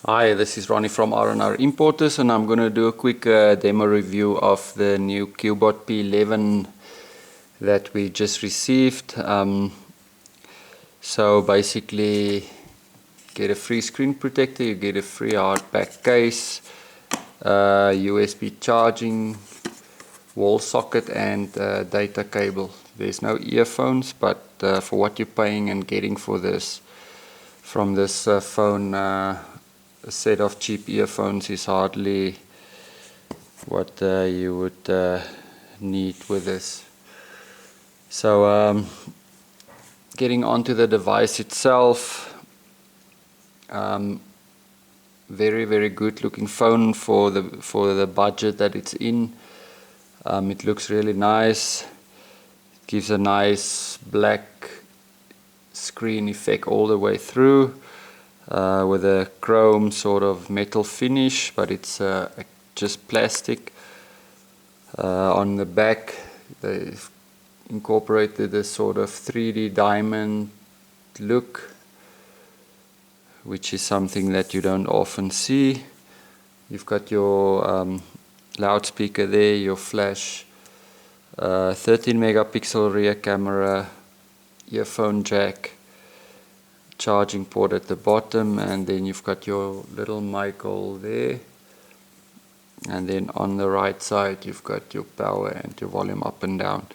Hi, this is Ronnie from R&R Importers, and I'm going to do a quick demo review of the new Cubot P11 that we just received. So basically, get a free screen protector, you get a free hardback case, USB charging, wall socket, and data cable. There's no earphones, but for what you're paying and getting for this from this phone, a set of cheap earphones is hardly what you would need with this. So getting onto the device itself, very good looking phone for the budget that it's in. It looks really nice. It gives a nice black screen effect all the way through. With a chrome sort of metal finish, but it's just plastic. On the back they've incorporated this sort of 3D diamond look, which is something that you don't often see. You've got your loudspeaker there, your flash, 13 megapixel rear camera, earphone jack, charging port at the bottom, and then you've got your little mic hole there, and then on the right side you've got your power and your volume up and down.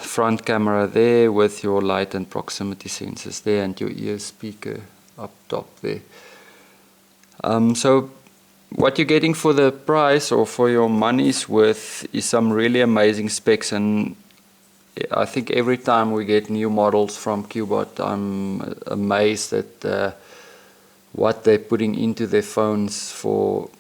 Front camera there with your light and proximity sensors there, and your ear speaker up top there. So what you're getting for the price or for your money's worth is some really amazing specs, and I think every time we get new models from Cubot, I'm amazed at what they're putting into their phones for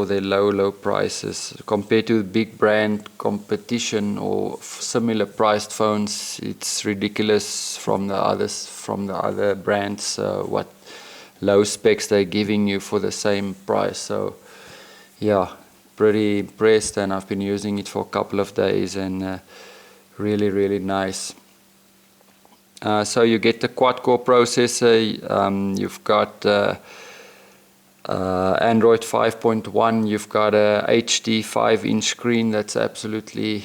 their low prices. Compared to big brand competition or similar priced phones, it's ridiculous from the other brands what low specs they're giving you for the same price. So yeah, pretty impressed, and I've been using it for a couple of days, and really nice. So you get the quad-core processor, you've got Android 5.1, you've got a HD 5-inch screen that's absolutely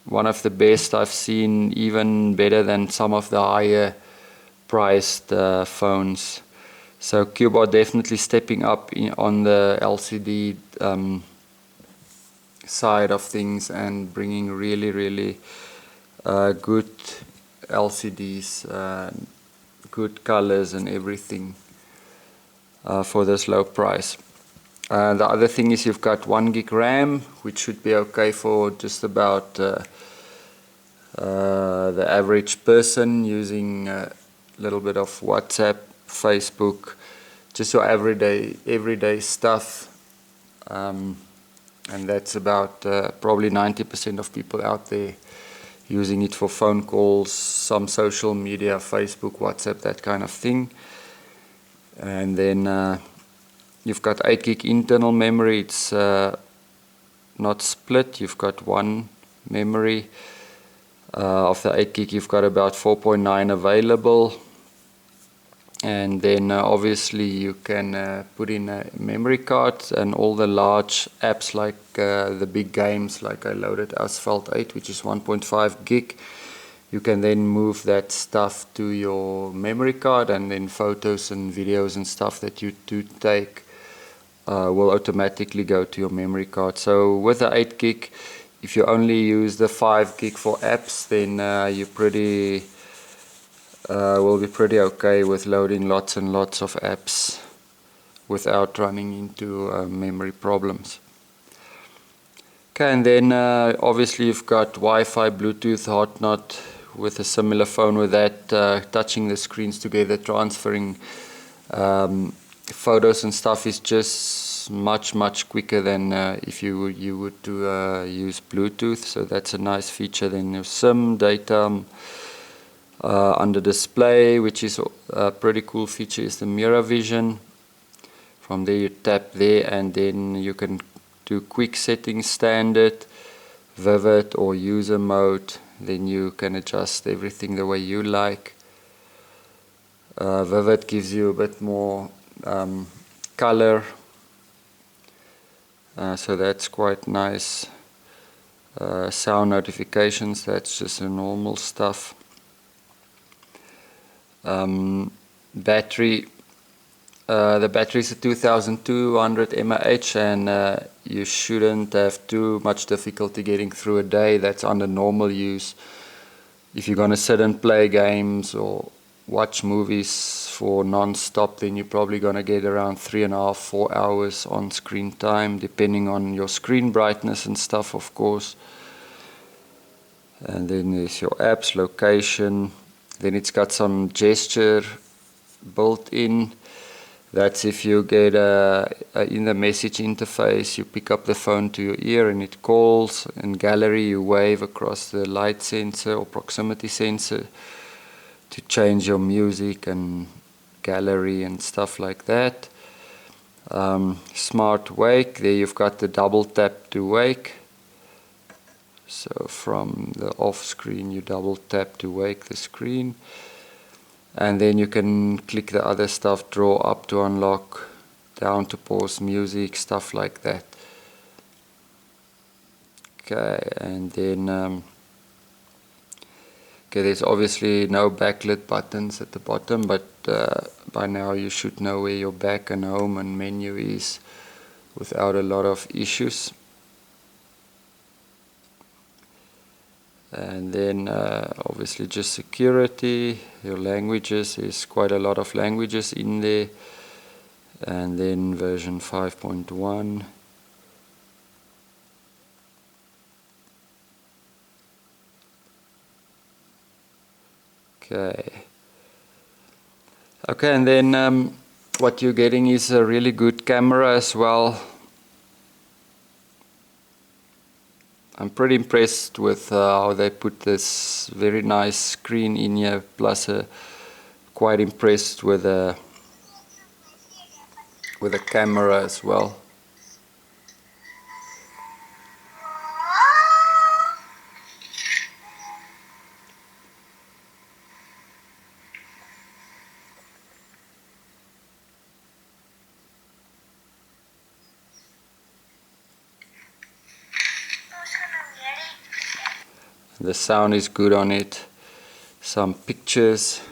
one of the best I've seen, even better than some of the higher priced phones. So Cubot definitely stepping up on the LCD side of things and bringing really good LCDs, good colors and everything for this low price. The other thing is you've got 1 gig RAM, which should be okay for just about the average person using a little bit of WhatsApp, Facebook, just your everyday stuff. And that's about probably 90% of people out there using it for phone calls, some social media, Facebook, WhatsApp, that kind of thing. And then you've got 8 gig internal memory. It's not split, you've got one memory. Of the 8 gig you've got about 4.9 available. And then obviously you can put in a memory card, and all the large apps like the big games, like I loaded Asphalt 8, which is 1.5 gig. You can then move that stuff to your memory card, and then photos and videos and stuff that you do take will automatically go to your memory card. So with the 8 gig, if you only use the 5 gig for apps, then you will be pretty okay with loading lots and lots of apps without running into memory problems. Okay, and then obviously you've got Wi-Fi, Bluetooth, hotnot with a similar phone with that, touching the screens together, transferring photos and stuff is just much quicker than if you would use Bluetooth. So that's a nice feature. Then your SIM data under display, which is a pretty cool feature, is the mirror vision. From there you tap there, and then you can do quick settings, standard, vivid or user mode. Then you can adjust everything the way you like. Vivid gives you a bit more color, so that's quite nice. Sound notifications, that's just the normal stuff. Battery, the battery is a 2200 mAh, and you shouldn't have too much difficulty getting through a day. That's under normal use. If you're gonna sit and play games or watch movies for non-stop, then you're probably gonna get around 3.5 to 4 hours on screen time, depending on your screen brightness and stuff, of course. And then there's your apps, location. Then it's got some gesture built in. That's if you get in the message interface, you pick up the phone to your ear and it calls. In gallery, you wave across the light sensor or proximity sensor to change your music and gallery and stuff like that. Smart wake, there you've got the double tap to wake. So from the off screen, you double tap to wake the screen. And then you can click the other stuff, draw up to unlock, down to pause music, stuff like that. Okay, and then okay, there's obviously no backlit buttons at the bottom, but by now you should know where your back and home and menu is without a lot of issues. And then obviously just security, your languages, there's quite a lot of languages in there. And then version 5.1. Okay, and then what you're getting is a really good camera as well. I'm pretty impressed with how they put this very nice screen in here, plus quite impressed with the camera as well. The sound is good on it. Some pictures.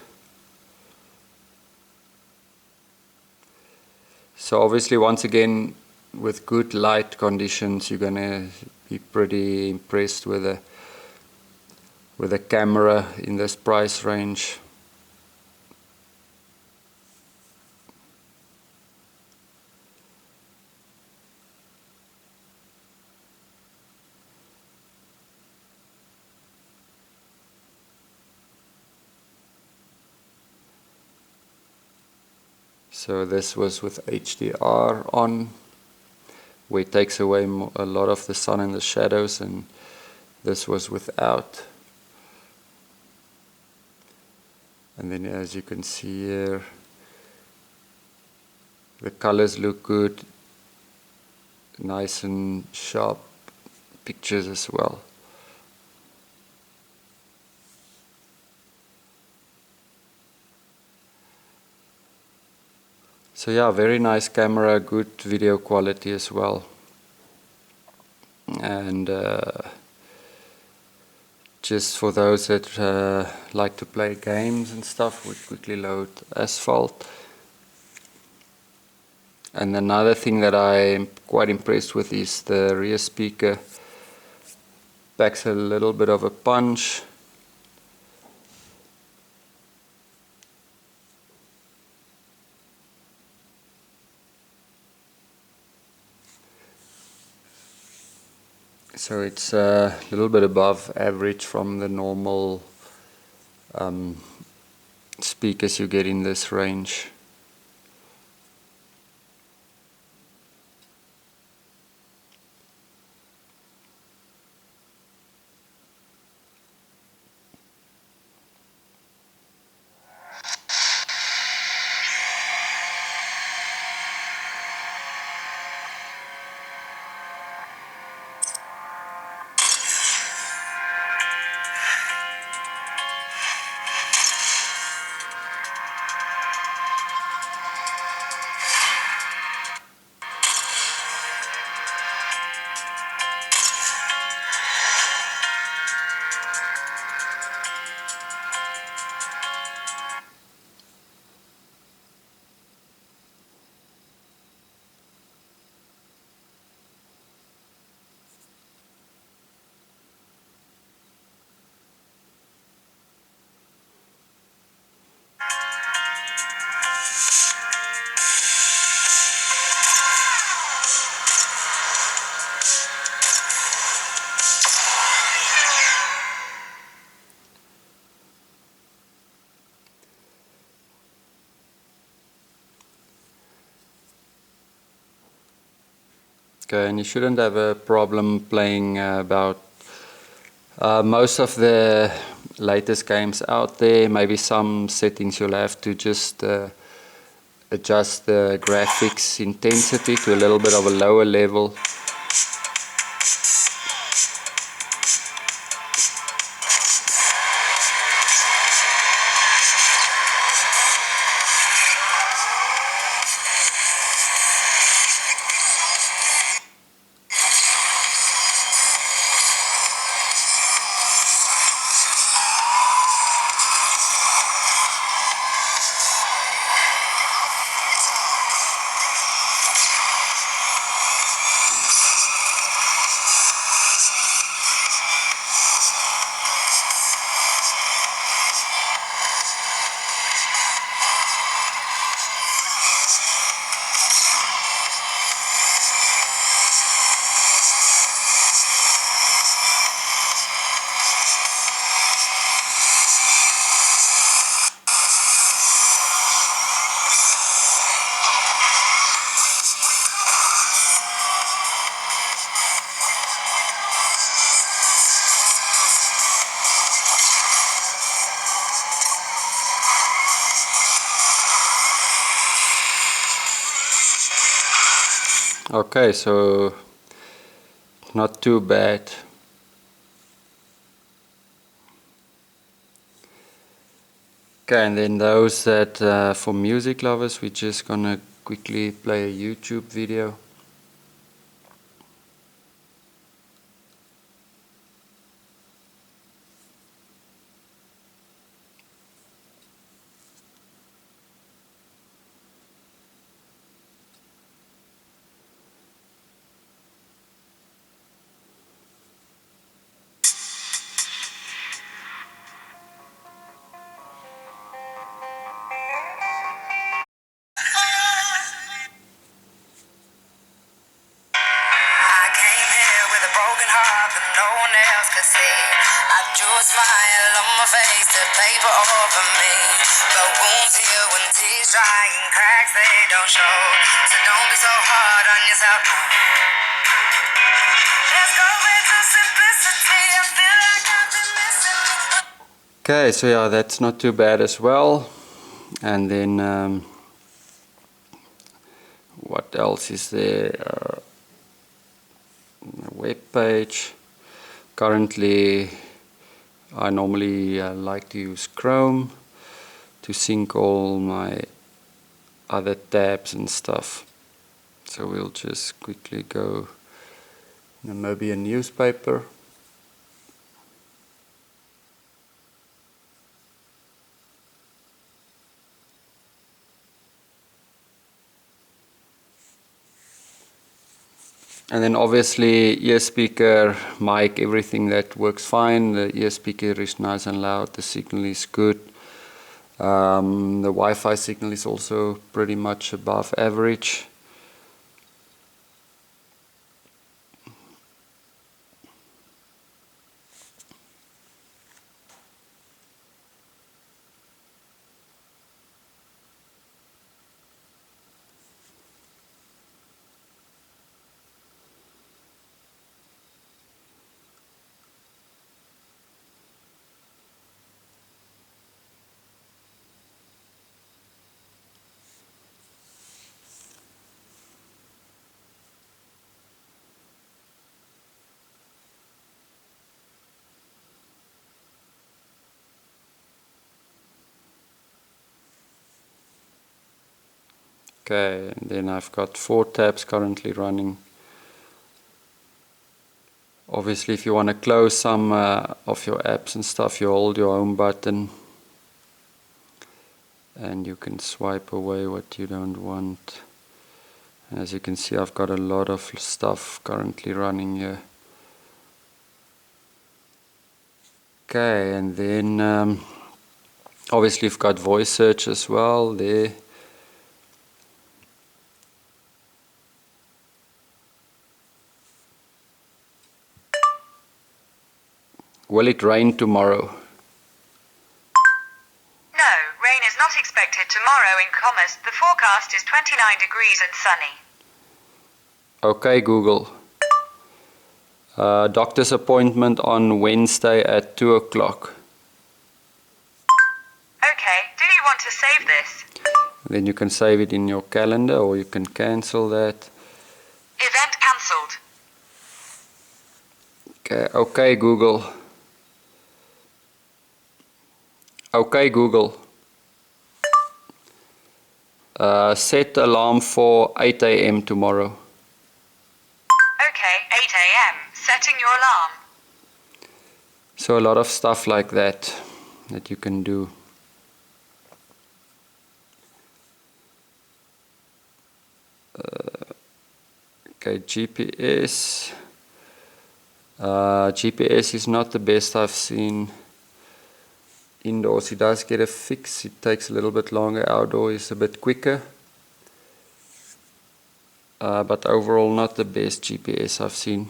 So obviously, once again, with good light conditions, you're gonna be pretty impressed with the camera in this price range. So this was with HDR on, where it takes away a lot of the sun and the shadows, and this was without. And then as you can see here, the colors look good, nice and sharp pictures as well. So yeah, very nice camera, good video quality as well. And just for those that like to play games and stuff, we quickly load Asphalt. And another thing that I'm quite impressed with is the rear speaker. Packs a little bit of a punch. So it's a little bit above average from the normal speakers you get in this range. Okay, and you shouldn't have a problem playing about most of the latest games out there. Maybe some settings you'll have to just adjust the graphics intensity to a little bit of a lower level. Okay, so not too bad. Okay, and then those that for music lovers, we're just gonna quickly play a YouTube video. Smile on my face, the paper over me. But wounds heal when tears dry and cracks they don't show. So don't be so hard on yourself. Let's go back to simplicity. I feel like I've been missing. Okay, so yeah, that's not too bad as well. And then what else is there? A web page. Currently, I normally like to use Chrome to sync all my other tabs and stuff. So we'll just quickly go maybe a newspaper. And then obviously ear speaker, mic, everything that works fine. The ear speaker is nice and loud, the signal is good. The Wi-Fi signal is also pretty much above average. Okay, and then I've got 4 tabs currently running. Obviously, if you want to close some of your apps and stuff, you hold your home button and you can swipe away what you don't want. And as you can see, I've got a lot of stuff currently running here. Okay, and then obviously you've got voice search as well there. Will it rain tomorrow? No, rain is not expected tomorrow in Commerce. The forecast is 29 degrees and sunny. Okay Google, doctor's appointment on Wednesday at 2 o'clock. Okay, do you want to save this? Then you can save it in your calendar or you can cancel that. Event cancelled. Okay Google. Okay Google. Set alarm for 8 a.m. tomorrow. Okay, 8 a.m. Setting your alarm. So a lot of stuff like that you can do. Okay, GPS. GPS is not the best I've seen indoors. It does get a fix. It takes a little bit longer. Outdoors is a bit quicker. But overall not the best GPS I've seen.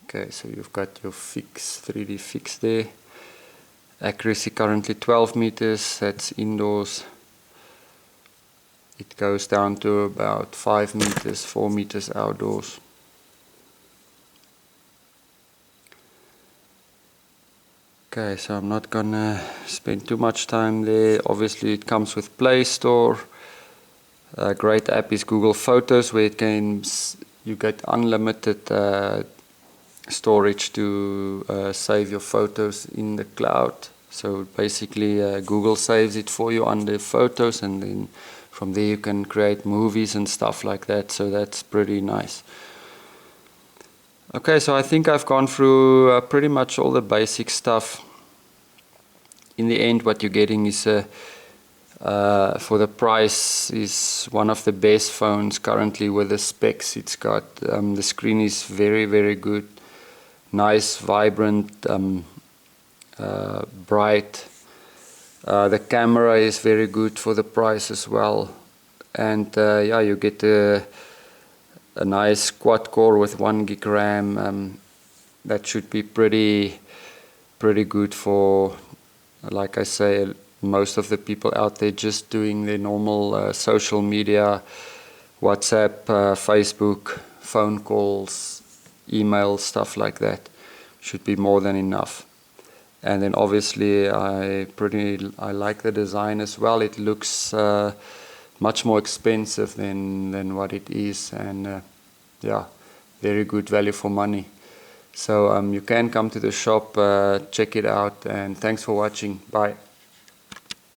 Okay, so you've got your fix, 3D fix there. Accuracy currently 12 meters, that's indoors. It goes down to about 5 meters, 4 meters outdoors. Okay, so I'm not gonna spend too much time there. Obviously it comes with Play Store. A great app is Google Photos, where you get unlimited storage to save your photos in the cloud. So basically Google saves it for you under Photos, and then from there you can create movies and stuff like that, so that's pretty nice. Okay, so I think I've gone through pretty much all the basic stuff. In the end what you're getting is for the price is one of the best phones currently with the specs. It's got the screen is very, very good. Nice, vibrant, bright. The camera is very good for the price as well, and yeah, you get a nice quad core with 1 gig RAM. That should be pretty good for, like I say, most of the people out there just doing their normal social media, WhatsApp, Facebook, phone calls, email, stuff like that. Should be more than enough. And then obviously I like the design as well. It looks much more expensive than what it is, and yeah, very good value for money. So you can come to the shop, check it out, and thanks for watching. Bye.